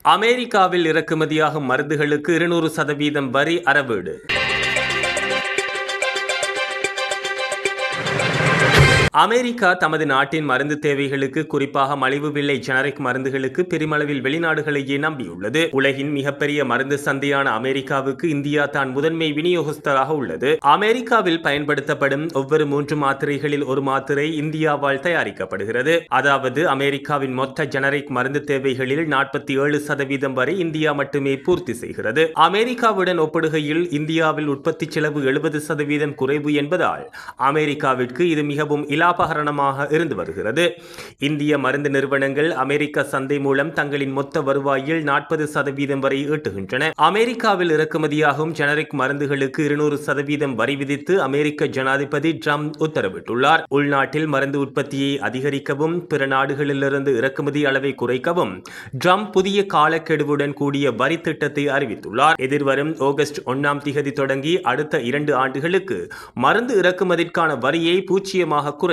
அமெரிக்காவில் இறக்குமதியாகும் மருந்துகளுக்கு 200% வரி அறவீடு. அமெரிக்கா தமது நாட்டின் மருந்து தேவைகளுக்கு, குறிப்பாக மலிவு விலை ஜெனரிக் மருந்துகளுக்கு பெருமளவில் வெளிநாடுகளையே நம்பியுள்ளது. உலகின் மிகப்பெரிய மருந்து சந்தையான அமெரிக்காவுக்கு இந்தியா தான் முதன்மை விநியோகஸ்தராக உள்ளது. அமெரிக்காவில் பயன்படுத்தப்படும் ஒவ்வொரு 3 மாத்திரைகளில் ஒரு மாத்திரை இந்தியாவால் தயாரிக்கப்படுகிறது. அதாவது அமெரிக்காவின் மொத்த ஜெனரிக் மருந்து தேவைகளில் 47% வரை இந்தியா மட்டுமே பூர்த்தி செய்கிறது. அமெரிக்காவுடன் ஒப்பிடுகையில் இந்தியாவில் உற்பத்தி செலவு 70% குறைவு என்பதால் அமெரிக்காவிற்கு இது மிகவும் இலாபகரணமாக இருந்து வருகிறது. இந்திய மருந்து நிறுவனங்கள் அமெரிக்க சந்தை மூலம் தங்களின் மொத்த வருவாயில் 40% வரை ஈட்டுகின்றன. அமெரிக்காவில் இறக்குமதியாகும் ஜெனரிக் மருந்துகளுக்கு 200% வரி விதித்து அமெரிக்க ஜனாதிபதி ட்ரம்ப் உத்தரவிட்டுள்ளார். உள்நாட்டில் மருந்து உற்பத்தியை அதிகரிக்கவும் பிற நாடுகளிலிருந்து இறக்குமதி அளவை குறைக்கவும் ட்ரம்ப் புதிய காலக்கெடுவுடன் கூடிய வரி திட்டத்தை அறிவித்துள்ளார். எதிர்வரும் ஆகஸ்ட் 1 தொடங்கி அடுத்த 2 ஆண்டுகளுக்கு மருந்து இறக்குமதிக்கான வரியை பூஜ்ஜியமாக குறைத்துள்ளார்.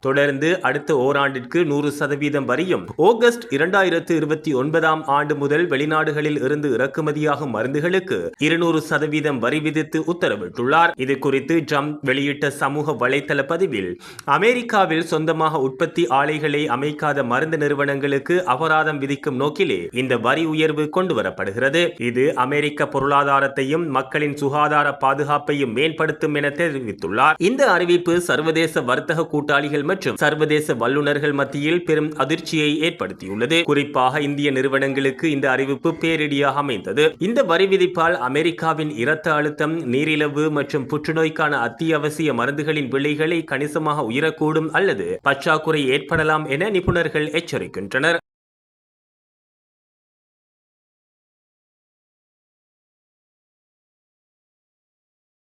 தொடர்ந்து அடுத்த ஓராண்டிற்கு 100% வரியும் ஆகஸ்ட் 2029 ஆண்டு முதல் வெளிநாடுகளில் இருந்து இறக்குமதியாகும் மருந்துகளுக்கு 200% வரி விதித்து உத்தரவிட்டுள்ளார். இது குறித்து ட்ரம்ப் வெளியிட்ட சமூக வலைதள பதிவில் அமெரிக்காவில் சொந்தமாக உற்பத்தி ஆலைகளை அமைக்காத மருந்து நிறுவனங்களுக்கு அபராதம் விதிக்கும் நோக்கிலே இந்த வரி உயர்வு கொண்டுவரப்படுகிறது. இது அமெரிக்க பொருளாதாரத்தையும் மக்களின் சுகாதார பாதுகாப்பையும் மேம்படுத்தும் என தெரிவித்துள்ளார். இந்த அறிவிப்பு சர்வதேச வர்த்தக கூட்டாளிகள் மற்றும் சர்வதேச வல்லுநர்கள் மத்தியில் பெரும் அதிர்ச்சியை ஏற்படுத்தியுள்ளது. குறிப்பாக இந்திய நிறுவனங்களுக்கு இந்த அறிவிப்பு பேரிடியாக அமைந்தது. இந்த வரி விதிப்பால் அமெரிக்காவின் இரத்த அழுத்தம், நீரிழிவு மற்றும் புற்றுநோய்க்கான அத்தியாவசிய மருந்துகளின் விலைகளை கணிசமாக உயரக்கூடும் அல்லது பற்றாக்குறை ஏற்படலாம் என நிபுணர்கள் எச்சரிக்கின்றனர்.